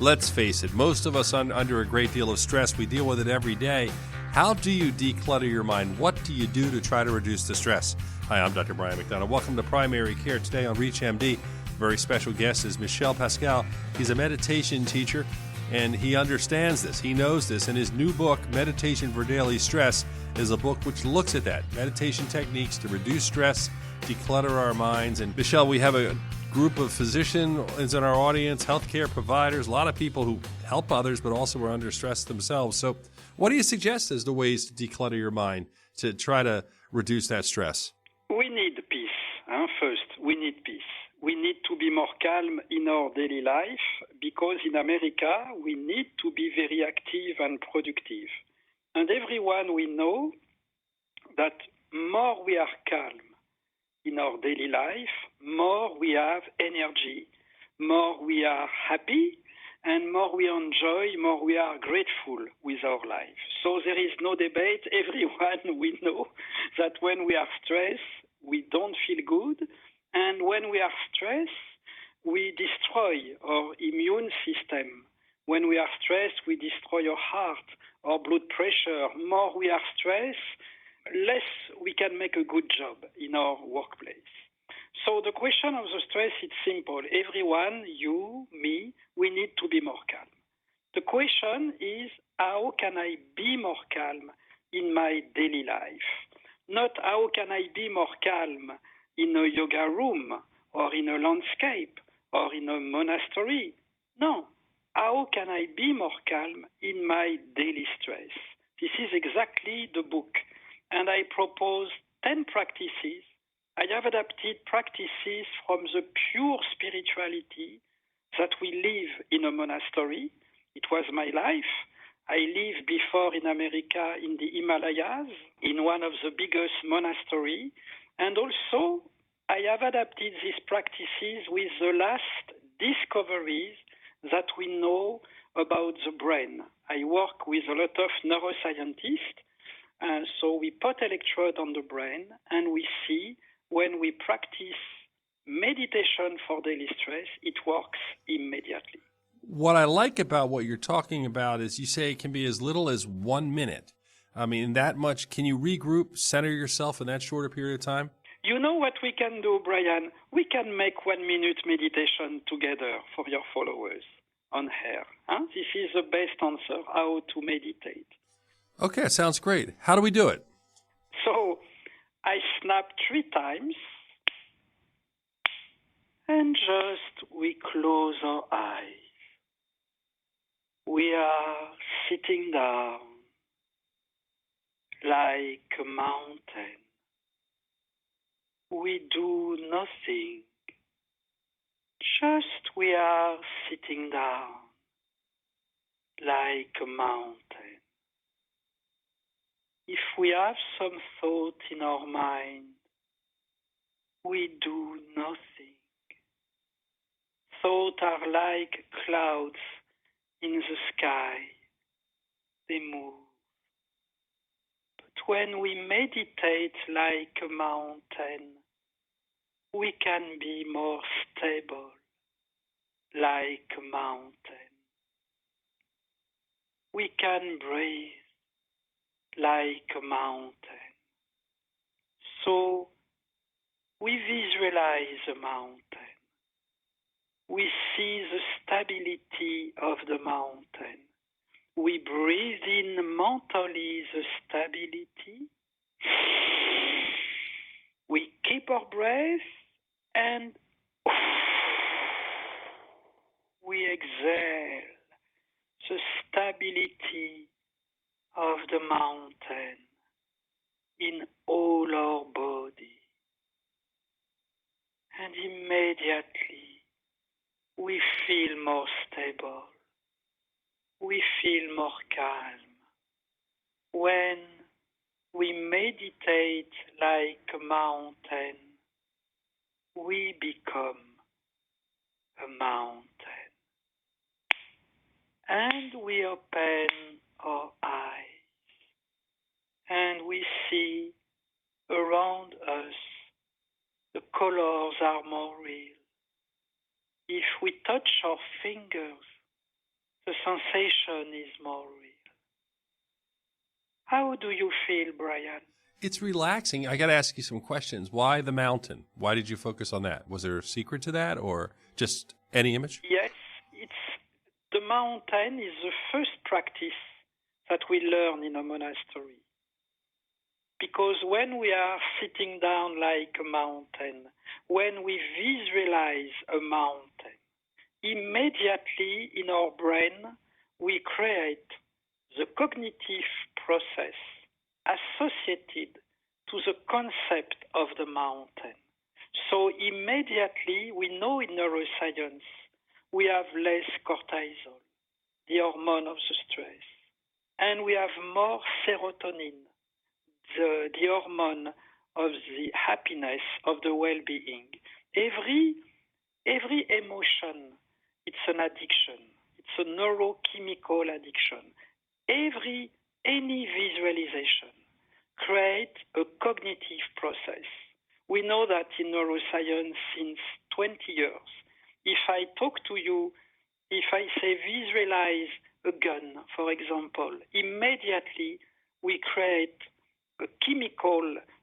Let's face it, most of us under a great deal of stress. We deal with it every day. How do you declutter your mind? What do you do to try to reduce the stress? Hi, I'm Dr. Brian McDonough. Welcome to Primary Care. Today on ReachMD, very special guest is Michel Pascal. He's a meditation teacher, and he understands this. He knows this, and his new book, Meditation for Daily Stress, is a book which looks at that. Meditation techniques to reduce stress, declutter our minds. And Michel, we have a group of physicians in our audience, healthcare providers, a lot of people who help others but also are under stress themselves. So what do you suggest as the ways to declutter your mind to try to reduce that stress? We need peace. First, we need peace. We need to be more calm in our daily life because in America, we need to be very active and productive. And everyone we know that more we are calm in our daily life, more we have energy, more we are happy, and more we enjoy, more we are grateful with our life. So there is no debate. Everyone we know that when we are stressed, we don't feel good. And when we are stressed, we destroy our immune system. When we are stressed, we destroy our heart, our blood pressure. More we are stressed, less we can make a good job in our workplace. So the question of the stress is simple. Everyone, you, me, we need to be more calm. The question is, how can I be more calm in my daily life? Not how can I be more calm in a yoga room or in a landscape or in a monastery. No. How can I be more calm in my daily stress? This is exactly the book. And I propose 10 practices. I have adapted practices from the pure spirituality that we live in a monastery. It was my life. I lived before in America in the Himalayas, in one of the biggest monasteries. And also, I have adapted these practices with the last discoveries that we know about the brain. I work with a lot of neuroscientists. So we put electrode on the brain and we see when we practice meditation for daily stress, it works immediately. What I like about what you're talking about is you say it can be as little as 1 minute. I mean, that much. Can you regroup, center yourself in that shorter period of time? You know what we can do, Brian? We can make 1 minute meditation together for your followers on air. This is the best answer, how to meditate. Okay, sounds great. How do we do it? So I snap 3 times and just we close our eyes. We are sitting down like a mountain. We do nothing. Just we are sitting down like a mountain. If we have some thought in our mind, we do nothing. Thoughts are like clouds in the sky. They move. But when we meditate like a mountain, we can be more stable like a mountain. We can breathe like a mountain. So we visualize a mountain. We see the stability of the mountain. We breathe in mentally the stability. We keep our breath and we exhale the stability of the mountain in all our body. And immediately we feel more stable. We feel more calm. When we meditate like a mountain, we become a mountain. And we open our eyes and we see around us the colors are more real. If we touch our fingers, The sensation is more real. How do you feel, Brian? It's relaxing. I got to ask you some questions. Why the mountain? Why did you focus on that? Was there a secret to that or just any image? Yes, the mountain is the first practice that we learn in a monastery. Because when we are sitting down like a mountain, when we visualize a mountain, immediately in our brain we create the cognitive process associated to the concept of the mountain. So immediately we know in neuroscience we have less cortisol, the hormone of the stress, and we have more serotonin, the hormone of the happiness, of the well-being. Every emotion, it's an addiction. It's a neurochemical addiction. Any visualization creates a cognitive process. We know that in neuroscience since 20 years. If I talk to you, if I say visualize a gun, for example, immediately we create a chemical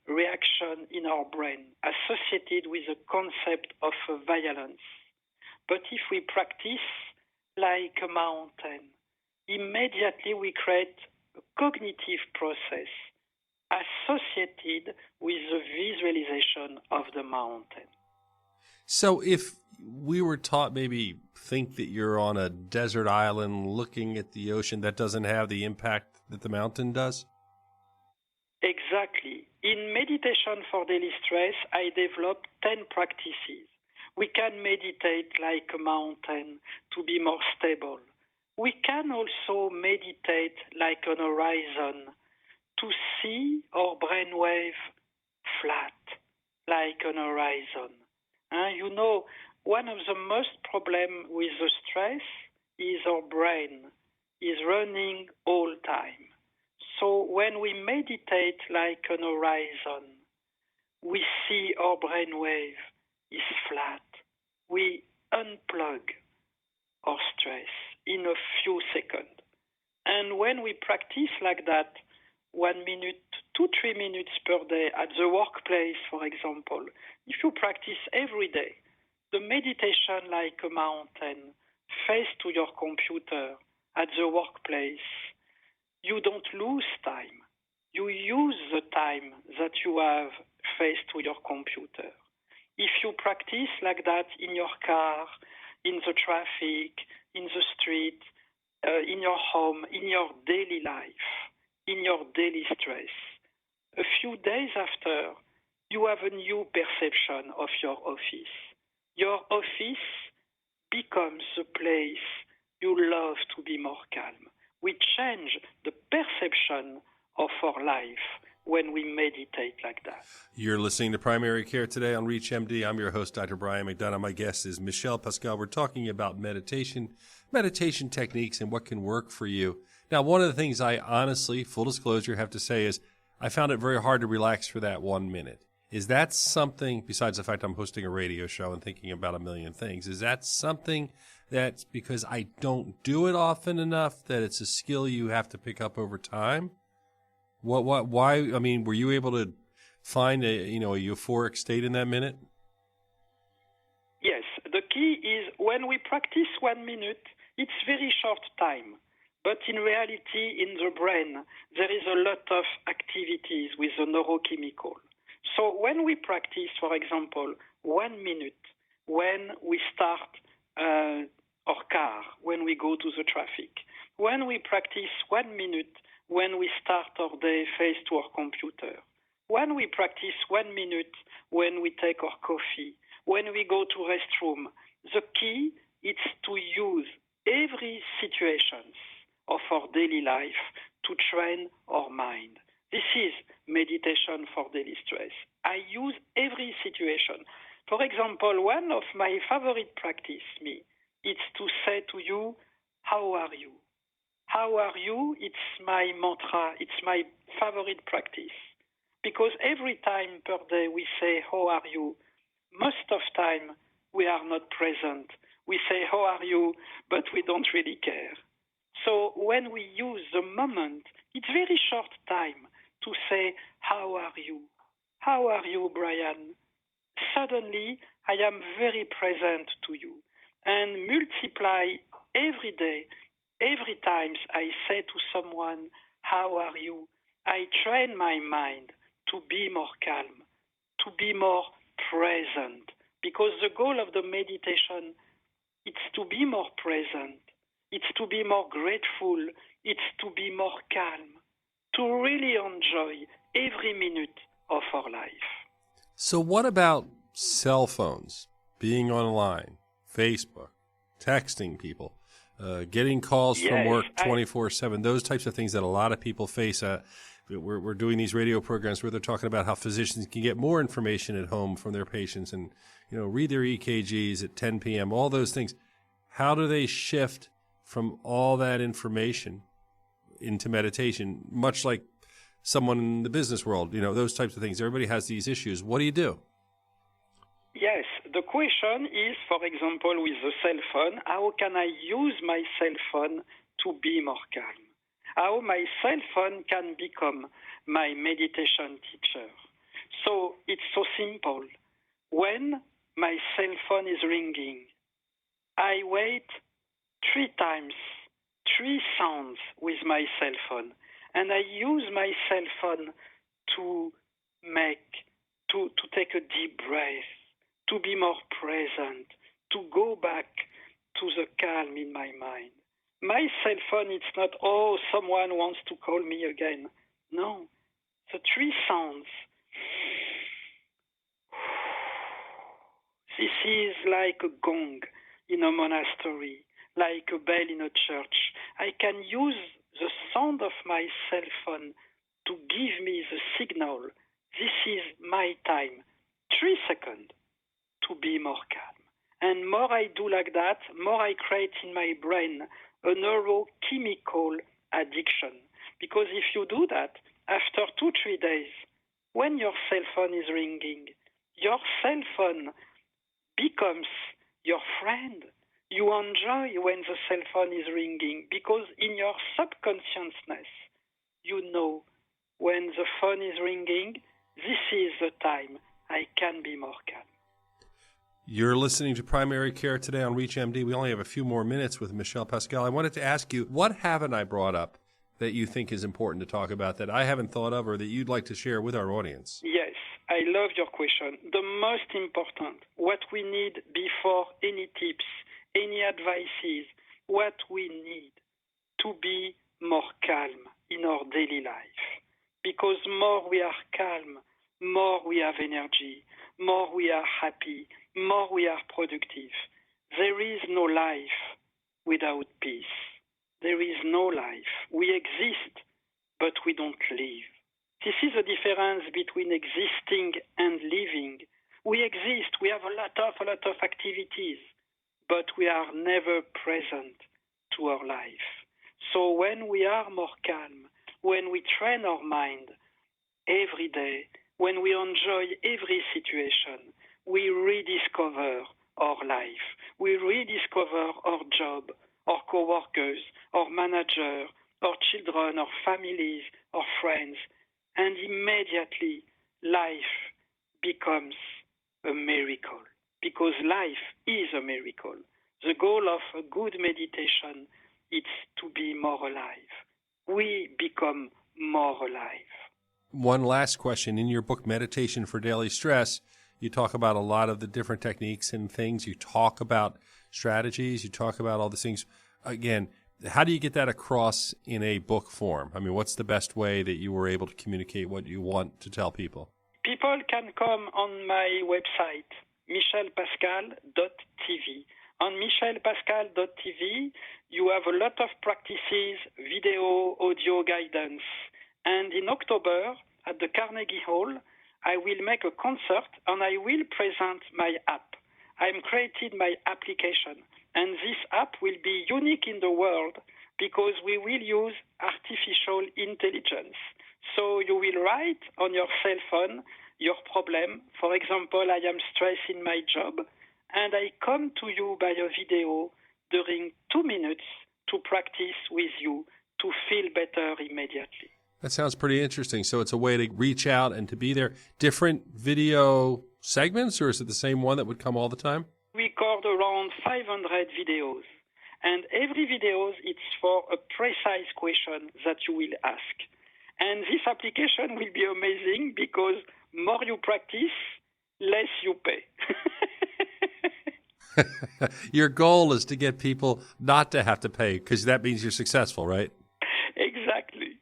reaction in our brain associated with the concept of violence. But if we practice like a mountain, immediately we create a cognitive process associated with the visualization of the mountain. So if we were taught maybe think that you're on a desert island looking at the ocean, that doesn't have the impact that the mountain does? Exactly. In meditation for daily stress, I developed 10 practices. We can meditate like a mountain to be more stable. We can also meditate like an horizon to see our brainwave flat, like an horizon. You know, one of the most problem with the stress is our brain is running all time. So when we meditate like an horizon, we see our brainwave is flat. We unplug our stress in a few seconds. And when we practice like that, 1 minute, 2-3 minutes per day at the workplace, for example, if you practice every day, the meditation like a mountain, face to your computer at the workplace, you don't lose time. You use the time that you have face to your computer. If you practice like that in your car, in the traffic, in the street, in your home, in your daily life, in your daily stress, a few days after, you have a new perception of your office. Your office becomes a place you love to be more calm. We change the perception of our life when we meditate like that. You're listening to Primary Care today on ReachMD. I'm your host, Dr. Brian McDonough. My guest is Michel Pascal. We're talking about meditation techniques, and what can work for you. Now, one of the things I honestly, full disclosure, have to say is I found it very hard to relax for that 1 minute. Is that something, besides the fact I'm hosting a radio show and thinking about a million things, is that something that's because I don't do it often enough that it's a skill you have to pick up over time? Why? I mean, were you able to find a euphoric state in that minute? Yes, the key is when we practice 1 minute, it's very short time. But in reality, in the brain, there is a lot of activities with the neurochemical. So when we practice, for example, 1 minute, when we start our car, when we go to the traffic, when we practice 1 minute, when we start our day face to our computer, when we practice 1 minute, when we take our coffee, when we go to restroom, the key is to use every situation of our daily life to train our mind. This is meditation for daily stress. I use every situation. For example, one of my favorite practice is to say to you, how are you? How are you? It's my mantra. It's my favorite practice. Because every time per day we say, how are you? Most of time we are not present. We say, how are you? But we don't really care. So when we use the moment, it's very short time to say, how are you? How are you, Brian? Suddenly, I am very present to you. And multiply every day, every time I say to someone, how are you? I train my mind to be more calm, to be more present. Because the goal of the meditation, it's to be more present. It's to be more grateful. It's to be more calm, to really enjoy every minute of our life. So, what about cell phones, being online, Facebook, texting people, getting calls from work 24/7, those types of things that a lot of people face? We're doing these radio programs where they're talking about how physicians can get more information at home from their patients and, read their EKGs at 10 p.m., all those things. How do they shift from all that information into meditation, much like someone in the business world, those types of things? Everybody has these issues. What do you do? Yes, the question is, for example, with the cell phone, how can I use my cell phone to be more calm? How my cell phone can become my meditation teacher? So it's so simple. When my cell phone is ringing, I wait 3 times, 3 sounds with my cell phone, and I use my cell phone to take a deep breath, to be more present, to go back to the calm in my mind. My cell phone, it's not, someone wants to call me again. No, the 3 sounds. This is like a gong in a monastery, like a bell in a church. I can use the sound of my cell phone to give me the signal. This is my time. 3 seconds to be more calm. And more I do like that, more I create in my brain a neurochemical addiction. Because if you do that, after 2-3 days, when your cell phone is ringing, your cell phone becomes your friend. You enjoy when the cell phone is ringing because in your subconsciousness, you know when the phone is ringing, this is the time I can be more calm. You're listening to Primary Care today on ReachMD. We only have a few more minutes with Michel Pascal. I wanted to ask you, what haven't I brought up that you think is important to talk about that I haven't thought of or that you'd like to share with our audience? Yes, I love your question. The most important, what we need before any tips, any advices, what we need to be more calm in our daily life. Because more we are calm, more we have energy, more we are happy, more we are productive. There is no life without peace. There is no life. We exist, but we don't live. This is the difference between existing and living. We exist, we have a lot of activities, but we are never present to our life. So when we are more calm, when we train our mind every day, when we enjoy every situation, we rediscover our life. We rediscover our job, our co-workers, our manager, our children, our families, our friends, and immediately life becomes a miracle because life is a miracle. The goal of a good meditation is to be more alive. We become more alive. One last question. In your book, Meditation for Daily Stress, you talk about a lot of the different techniques and things. You talk about strategies. You talk about all these things. Again, how do you get that across in a book form? I mean, what's the best way that you were able to communicate what you want to tell people? People can come on my website, michelpascal.tv. On michelpascal.tv, you have a lot of practices, video, audio guidance. And in October, at the Carnegie Hall, I will make a concert and I will present my app. I'm created my application. And this app will be unique in the world because we will use artificial intelligence. So you will write on your cell phone your problem. For example, I am stressed in my job, and I come to you by a video during 2 minutes to practice with you to feel better immediately. That sounds pretty interesting. So it's a way to reach out and to be there. Different video segments, or is it the same one that would come all the time? We record around 500 videos, and every video is for a precise question that you will ask. And this application will be amazing because more you practice, less you pay. Your goal is to get people not to have to pay, because that means you're successful, right? Exactly.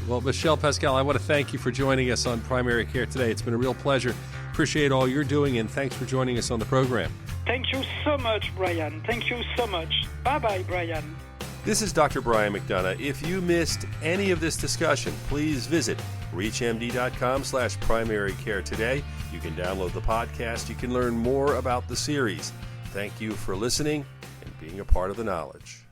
Well, Michel Pascal, I want to thank you for joining us on Primary Care today. It's been a real pleasure. Appreciate all you're doing, and thanks for joining us on the program. Thank you so much, Brian. Thank you so much. Bye-bye, Brian. This is Dr. Brian McDonough. If you missed any of this discussion, please visit reachmd.com/primary care today. You can download the podcast. You can learn more about the series. Thank you for listening and being a part of the knowledge.